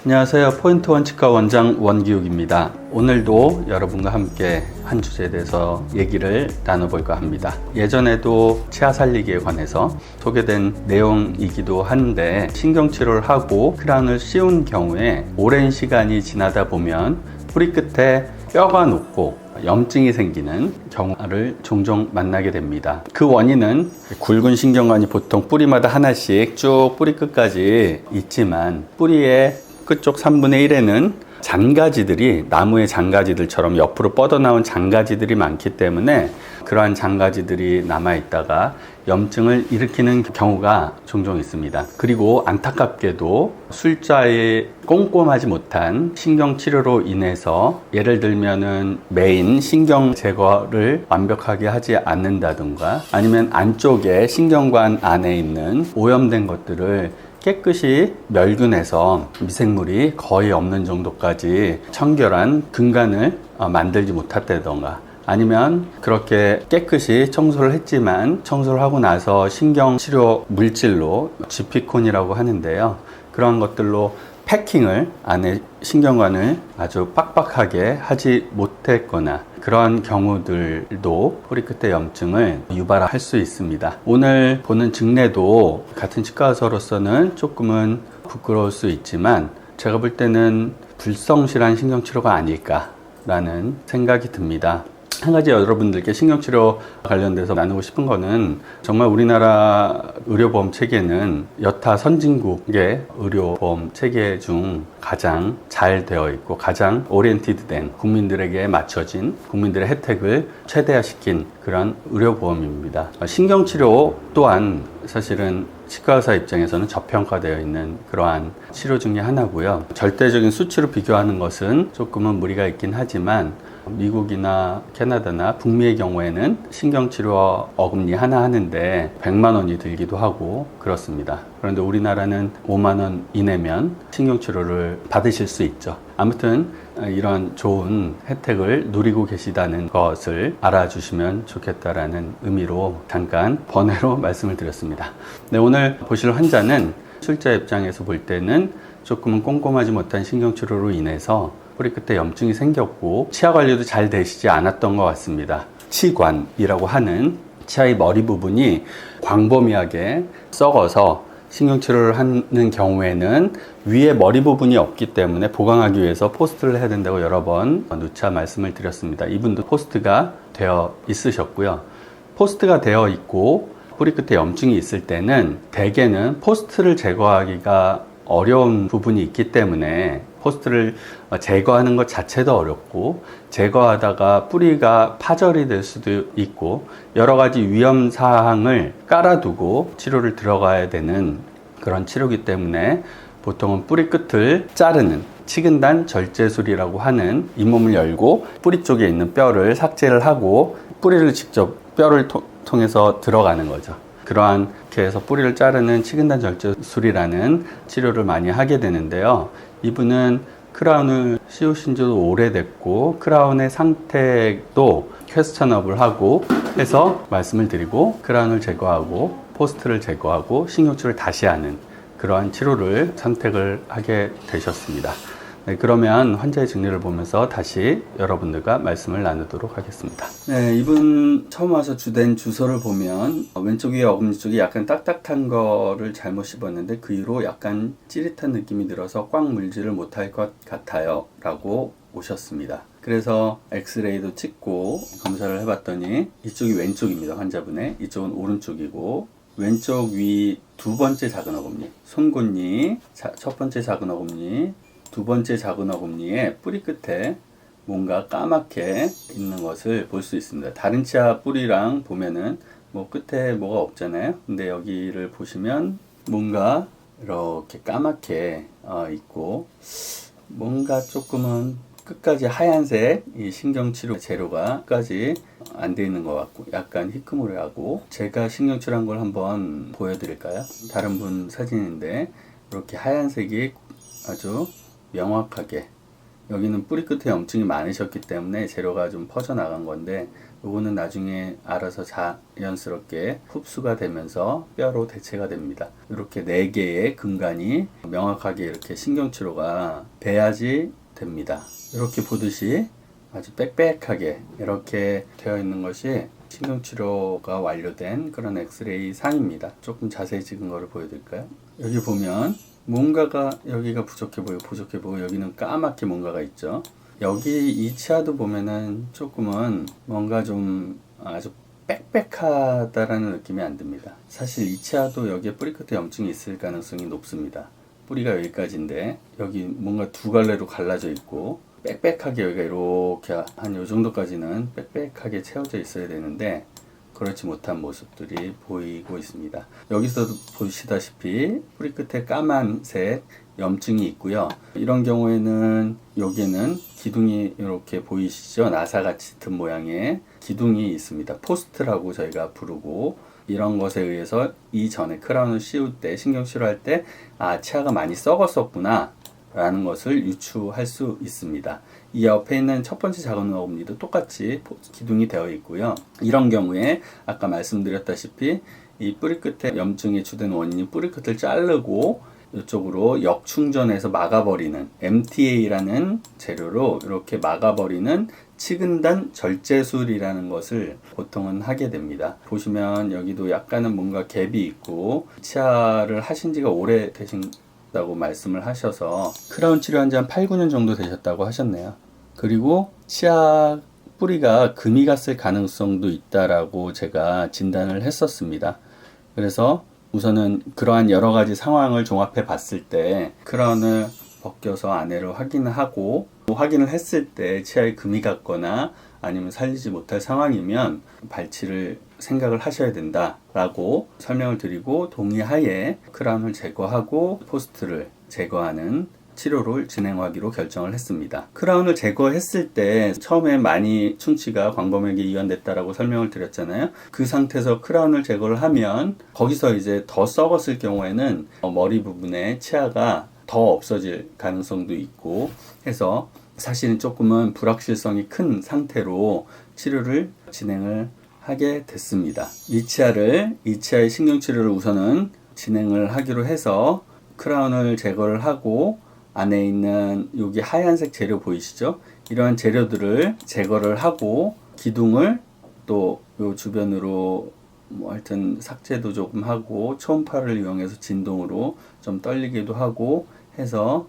안녕하세요. 포인트원 치과 원장 원기욱입니다. 오늘도 여러분과 함께 한 주제에 대해서 얘기를 나눠볼까 합니다. 예전에도 치아 살리기에 관해서 소개된 내용이기도 한데, 신경치료를 하고 크라운을 씌운 경우에 오랜 시간이 지나다 보면 뿌리 끝에 뼈가 녹고 염증이 생기는 경우를 종종 만나게 됩니다. 그 원인은 굵은 신경관이 보통 뿌리마다 하나씩 쭉 뿌리 끝까지 있지만, 뿌리의 끝쪽 3분의 1에는 잔가지들이, 나무의 잔가지들처럼 옆으로 뻗어나온 잔가지들이 많기 때문에 그러한 잔가지들이 남아있다가 염증을 일으키는 경우가 종종 있습니다. 그리고 안타깝게도 술자에 꼼꼼하지 못한 신경치료로 인해서, 예를 들면은 메인 신경 제거를 완벽하게 하지 않는다든가, 아니면 안쪽에 신경관 안에 있는 오염된 것들을 깨끗이 멸균해서 미생물이 거의 없는 정도까지 청결한 근간을 만들지 못했다던가, 아니면 그렇게 깨끗이 청소를 했지만 청소를 하고 나서 신경치료 물질로 지피콘이라고 하는데요, 그런 것들로 패킹을, 안에 신경관을 아주 빡빡하게 하지 못했거나, 그러한 경우들도 뿌리 끝의 염증을 유발할 수 있습니다. 오늘 보는 증례도 같은 치과 의사로서는 조금은 부끄러울 수 있지만, 제가 볼 때는 불성실한 신경치료가 아닐까라는 생각이 듭니다. 한 가지 여러분들께 신경치료 관련돼서 나누고 싶은 거는, 정말 우리나라 의료보험 체계는 여타 선진국의 의료보험 체계 중 가장 잘 되어 있고, 가장 오리엔티드된, 국민들에게 맞춰진, 국민들의 혜택을 최대화시킨 그런 의료보험입니다. 신경치료 또한 사실은 치과의사 입장에서는 저평가되어 있는 그러한 치료 중에 하나고요. 절대적인 수치로 비교하는 것은 조금은 무리가 있긴 하지만, 미국이나 캐나다나 북미의 경우에는 신경치료 어금니 하나 하는데 100만 원이 들기도 하고 그렇습니다. 그런데 우리나라는 5만 원 이내면 신경치료를 받으실 수 있죠. 아무튼 이런 좋은 혜택을 누리고 계시다는 것을 알아주시면 좋겠다라는 의미로 잠깐 번외로 말씀을 드렸습니다. 네, 오늘 보실 환자는 출자 입장에서 볼 때는 조금은 꼼꼼하지 못한 신경치료로 인해서 뿌리 끝에 염증이 생겼고 치아 관리도 잘 되시지 않았던 것 같습니다. 치관이라고 하는 치아의 머리 부분이 광범위하게 썩어서 신경치료를 하는 경우에는 위에 머리 부분이 없기 때문에 보강하기 위해서 포스트를 해야 된다고 여러 번 누차 말씀을 드렸습니다. 이분도 포스트가 되어 있으셨고요. 포스트가 되어 있고 뿌리 끝에 염증이 있을 때는 대개는 포스트를 제거하기가 어려운 부분이 있기 때문에 포스트를 제거하는 것 자체도 어렵고, 제거하다가 뿌리가 파절이 될 수도 있고, 여러 가지 위험 사항을 깔아두고 치료를 들어가야 되는 그런 치료이기 때문에 보통은 뿌리 끝을 자르는 치근단 절제술이라고 하는, 잇몸을 열고 뿌리 쪽에 있는 뼈를 삭제를 하고 뿌리를 직접 뼈를 통해서 들어가는 거죠. 그렇게 해서 뿌리를 자르는 치근단 절제술이라는 치료를 많이 하게 되는데요. 이분은 크라운을 씌우신 지도 오래됐고, 크라운의 상태도 퀘스천업을 하고 해서 말씀을 드리고, 크라운을 제거하고 포스트를 제거하고 신경치료를 다시 하는 그러한 치료를 선택을 하게 되셨습니다. 네, 그러면 환자의 증례를 보면서 다시 여러분들과 말씀을 나누도록 하겠습니다. 네, 이분 처음 와서 주된 주소를 보면 왼쪽 위에 어금니 쪽이 약간 딱딱한 거를 잘못 씹었는데 그 이후로 약간 찌릿한 느낌이 들어서 꽉 물지를 못할 것 같아요 라고 오셨습니다. 그래서 엑스레이도 찍고 검사를 해봤더니 이쪽이 왼쪽입니다. 환자분의 이쪽은 오른쪽이고, 왼쪽 위 두 번째 작은 어금니, 손곤니, 첫 번째 작은 어금니, 두 번째 작은 어금니의 뿌리 끝에 뭔가 까맣게 있는 것을 볼 수 있습니다. 다른 치아 뿌리랑 보면은 뭐 끝에 뭐가 없잖아요. 근데 여기를 보시면 뭔가 이렇게 까맣게 있고, 뭔가 조금은 끝까지 하얀색 이 신경치료 재료가 끝까지 안 돼 있는 것 같고, 약간 희끄무레하고, 제가 신경치료한 걸 한번 보여드릴까요? 다른 분 사진인데 이렇게 하얀색이 아주 명확하게 여기는 뿌리 끝에 염증이 많으셨기 때문에 재료가 좀 퍼져나간 건데, 요거는 나중에 알아서 자연스럽게 흡수가 되면서 뼈로 대체가 됩니다. 이렇게 4개의 근간이 명확하게 이렇게 신경치료가 돼야지 됩니다. 이렇게 보듯이 아주 빽빽하게 이렇게 되어 있는 것이 신경치료가 완료된 그런 엑스레이 상입니다. 조금 자세히 찍은 거를 보여드릴까요? 여기 보면 뭔가가 여기가 부족해 보이고 여기는 까맣게 뭔가가 있죠. 여기 이 치아도 보면은 조금은 뭔가 좀 아주 빽빽하다라는 느낌이 안 듭니다. 사실 이 치아도 여기에 뿌리 끝에 염증이 있을 가능성이 높습니다. 뿌리가 여기까지인데 여기 뭔가 두 갈래로 갈라져 있고 빽빽하게 여기가 이렇게 한 요 정도까지는 빽빽하게 채워져 있어야 되는데 그렇지 못한 모습들이 보이고 있습니다. 여기서도 보시다시피 뿌리 끝에 까만색 염증이 있고요. 이런 경우에는 여기에는 기둥이 이렇게 보이시죠? 나사같이 든 모양의 기둥이 있습니다. 포스트라고 저희가 부르고, 이런 것에 의해서 이전에 크라운을 씌울 때, 신경치료할 때 치아가 많이 썩었었구나 라는 것을 유추할 수 있습니다. 이 옆에 있는 첫 번째 작은 어금니도 똑같이 기둥이 되어 있고요. 이런 경우에 아까 말씀드렸다시피 이 뿌리 끝에 염증의 주된 원인이 뿌리 끝을 자르고 이쪽으로 역충전해서 막아버리는 MTA라는 재료로 이렇게 막아버리는 치근단 절제술이라는 것을 보통은 하게 됩니다. 보시면 여기도 약간은 뭔가 갭이 있고, 치아를 하신 지가 오래 되신다고 말씀을 하셔서 크라운 치료한 지 한 8, 9년 정도 되셨다고 하셨네요. 그리고 치아 뿌리가 금이 갔을 가능성도 있다라고 제가 진단을 했었습니다. 그래서 우선은 그러한 여러 가지 상황을 종합해 봤을 때 크라운을 벗겨서 안에를 확인하고, 확인을 했을 때 치아에 금이 갔거나 아니면 살리지 못할 상황이면 발치를 생각을 하셔야 된다라고 설명을 드리고, 동의하에 크라운을 제거하고 포스트를 제거하는 치료를 진행하기로 결정을 했습니다. 크라운을 제거했을 때 처음에 많이 충치가 광범위하게 이완됐다라고 설명을 드렸잖아요. 그 상태에서 크라운을 제거를 하면 거기서 이제 더 썩었을 경우에는 머리 부분에 치아가 더 없어질 가능성도 있고 해서 사실은 조금은 불확실성이 큰 상태로 치료를 진행을 하게 됐습니다. 이 치아의 신경치료를 우선은 진행을 하기로 해서 크라운을 제거를 하고, 안에 있는 여기 하얀색 재료 보이시죠? 이러한 재료들을 제거를 하고, 기둥을 또 요 주변으로 뭐 하여튼 삭제도 조금 하고, 초음파를 이용해서 진동으로 좀 떨리기도 하고 해서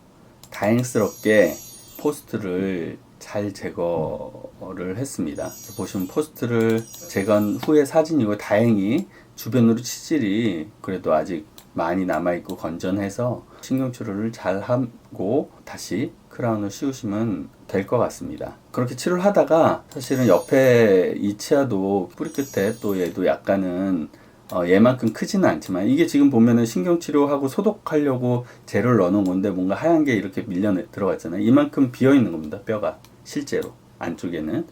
다행스럽게 포스트를 잘 제거를 했습니다. 보시면 포스트를 제거한 후의 사진이고, 다행히 주변으로 치질이 그래도 아직 많이 남아있고 건전해서 신경치료를 잘 하고 다시 크라운을 씌우시면 될 것 같습니다. 그렇게 치료를 하다가 사실은 옆에 이 치아도 뿌리 끝에 또 얘도 약간은 얘만큼 크지는 않지만, 이게 지금 보면은 신경치료하고 소독하려고 재료를 넣어놓은 건데 뭔가 하얀 게 이렇게 밀려 들어갔잖아요. 이만큼 비어있는 겁니다. 뼈가 실제로 안쪽에는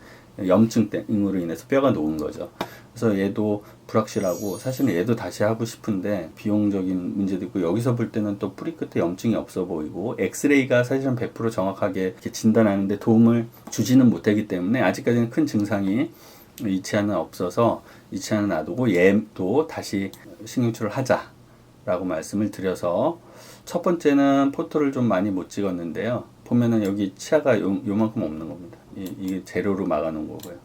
염증 때문으로 인해서 뼈가 녹은 거죠. 그래서 얘도 불확실하고, 사실은 얘도 다시 하고 싶은데 비용적인 문제도 있고, 여기서 볼 때는 또 뿌리 끝에 염증이 없어 보이고, 엑스레이가 사실은 100% 정확하게 이렇게 진단하는데 도움을 주지는 못하기 때문에 아직까지는 큰 증상이 이 치아는 없어서 이 치아는 놔두고 얘도 다시 신경치료를 하자라고 말씀을 드려서, 첫 번째는 포토를 좀 많이 못 찍었는데요. 보면은 여기 치아가 요만큼 없는 겁니다. 이게 재료로 막아놓은 거고요.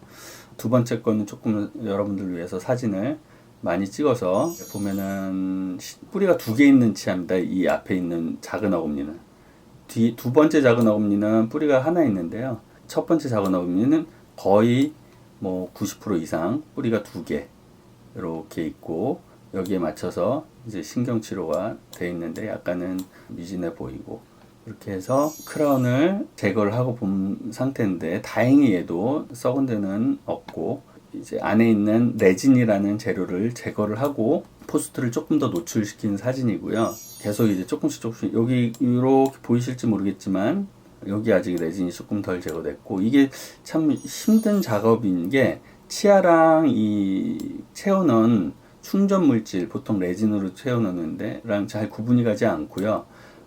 두 번째 거는 조금 여러분들 위해서 사진을 많이 찍어서 보면은 뿌리가 2개 있는 치아입니다. 이 앞에 있는 작은 어금니는. 두 번째 작은 어금니는 뿌리가 하나 있는데요. 첫 번째 작은 어금니는 거의 뭐 90% 이상 뿌리가 2개 이렇게 있고, 여기에 맞춰서 이제 신경치료가 돼 있는데 약간은 미진해 보이고, 이렇게 해서 크라운을 제거를 하고 본 상태인데 다행히 얘도 썩은 데는 없고, 이제 안에 있는 레진이라는 재료를 제거를 하고 포스트를 조금 더 노출시킨 사진이고요. 계속 이제 조금씩 여기 이렇게 보이실지 모르겠지만 여기 아직 레진이 조금 덜 제거됐고, 이게 참 힘든 작업인 게 치아랑 이 채워넣은 충전 물질, 보통 레진으로 채워넣는데 랑 잘 구분이 가지 않고요.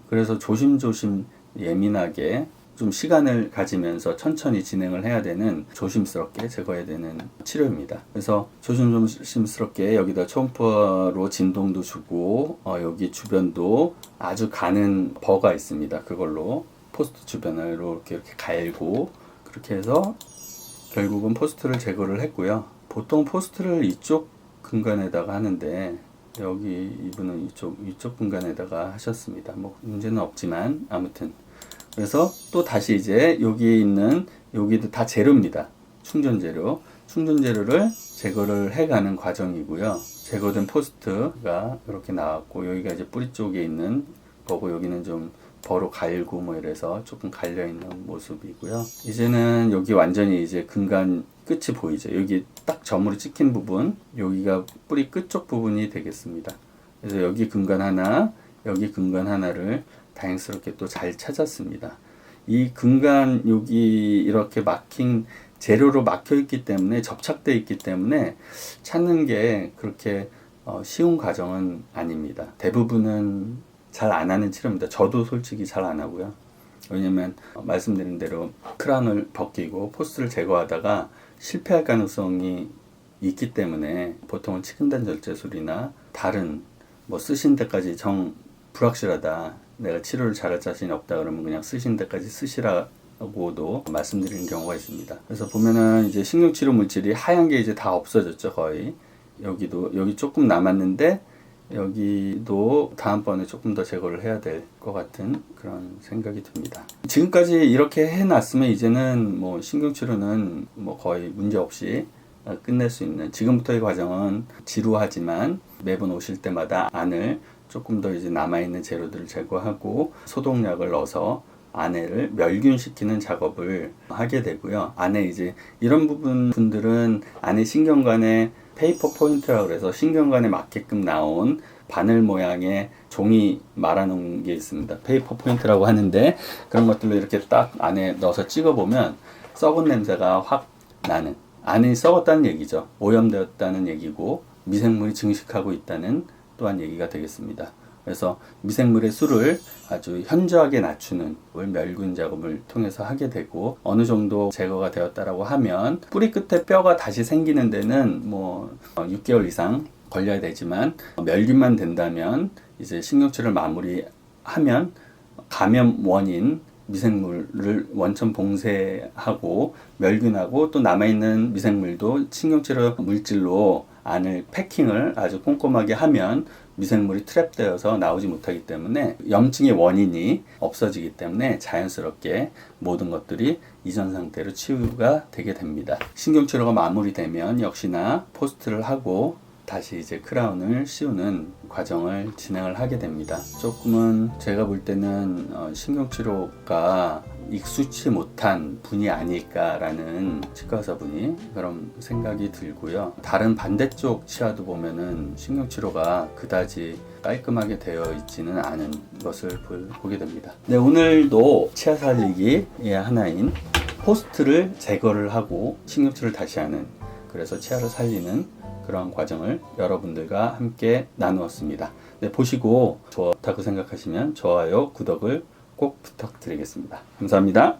그래서 조심조심 예민하게 좀 시간을 가지면서 천천히 진행을 해야 되는, 조심스럽게 제거해야 되는 치료입니다. 그래서 조심스럽게 여기다 초음파로 진동도 주고, 여기 주변도 아주 가는 버가 있습니다. 그걸로 포스트 주변을 이렇게 갈고, 그렇게 해서 결국은 포스트를 제거를 했고요. 보통 포스트를 이쪽 근간에다가 하는데 여기 이분은 이쪽 근간에다가 하셨습니다. 뭐 문제는 없지만 아무튼, 그래서 또 다시 이제 여기 있는, 여기도 다 재료입니다. 충전 재료를 제거를 해가는 과정이고요. 제거된 포스트가 이렇게 나왔고, 여기가 이제 뿌리 쪽에 있는 거고, 여기는 좀 버로 갈고 뭐 이래서 조금 갈려 있는 모습이고요. 이제는 여기 완전히 이제 근간 끝이 보이죠. 여기 딱 점으로 찍힌 부분, 여기가 뿌리 끝쪽 부분이 되겠습니다. 그래서 여기 근간 하나, 여기 근간 하나를 다행스럽게 또 잘 찾았습니다. 이 근간 여기 이렇게 막힌 재료로 막혀 있기 때문에, 접착되어 있기 때문에 찾는 게 그렇게 쉬운 과정은 아닙니다. 대부분은 잘 안 하는 치료입니다. 저도 솔직히 잘 안 하고요. 왜냐면 말씀드린 대로 크라운을 벗기고 포스트를 제거하다가 실패할 가능성이 있기 때문에, 보통은 치근단 절제술이나 다른 뭐 쓰신 데까지 불확실하다, 내가 치료를 잘할 자신이 없다 그러면 그냥 쓰신 데까지 쓰시라고도 말씀드리는 경우가 있습니다. 그래서 보면은 이제 신경치료 물질이 하얀 게 이제 다 없어졌죠. 거의 여기 조금 남았는데, 여기도 다음번에 조금 더 제거를 해야 될 것 같은 그런 생각이 듭니다. 지금까지 이렇게 해놨으면 이제는 뭐 신경치료는 뭐 거의 문제없이 끝낼 수 있는, 지금부터의 과정은 지루하지만 매번 오실 때마다 안을 조금 더 이제 남아있는 재료들을 제거하고 소독약을 넣어서 안에를 멸균시키는 작업을 하게 되고요. 안에 이제 이런 분들은 안에 신경관에 페이퍼 포인트라고 해서 신경관에 맞게끔 나온 바늘 모양의 종이 말아놓은 게 있습니다. 페이퍼 포인트라고 하는데, 그런 것들로 이렇게 딱 안에 넣어서 찍어보면 썩은 냄새가 확 나는, 안이 썩었다는 얘기죠. 오염되었다는 얘기고 미생물이 증식하고 있다는 또한 얘기가 되겠습니다. 그래서 미생물의 수를 아주 현저하게 낮추는 멸균 작업을 통해서 하게 되고, 어느 정도 제거가 되었다라고 하면 뿌리 끝에 뼈가 다시 생기는 데는 뭐 6개월 이상 걸려야 되지만, 멸균만 된다면 이제 신경치료를 마무리하면 감염 원인 미생물을 원천 봉쇄하고 멸균하고, 또 남아있는 미생물도 신경치료 물질로 안을 패킹을 아주 꼼꼼하게 하면 미생물이 트랩되어서 나오지 못하기 때문에 염증의 원인이 없어지기 때문에 자연스럽게 모든 것들이 이전 상태로 치유가 되게 됩니다. 신경치료가 마무리되면 역시나 포스트를 하고 다시 이제 크라운을 씌우는 과정을 진행을 하게 됩니다. 조금은 제가 볼 때는 신경치료가 익숙치 못한 분이 아닐까라는 치과의사분이 그런 생각이 들고요. 다른 반대쪽 치아도 보면은 신경치료가 그다지 깔끔하게 되어 있지는 않은 것을 보게 됩니다. 네, 오늘도 치아 살리기의 하나인 포스트를 제거를 하고 신경치료를 다시 하는, 그래서 치아를 살리는 그런 과정을 여러분들과 함께 나누었습니다. 네, 보시고 좋다고 생각하시면 좋아요, 구독을 꼭 부탁드리겠습니다. 감사합니다.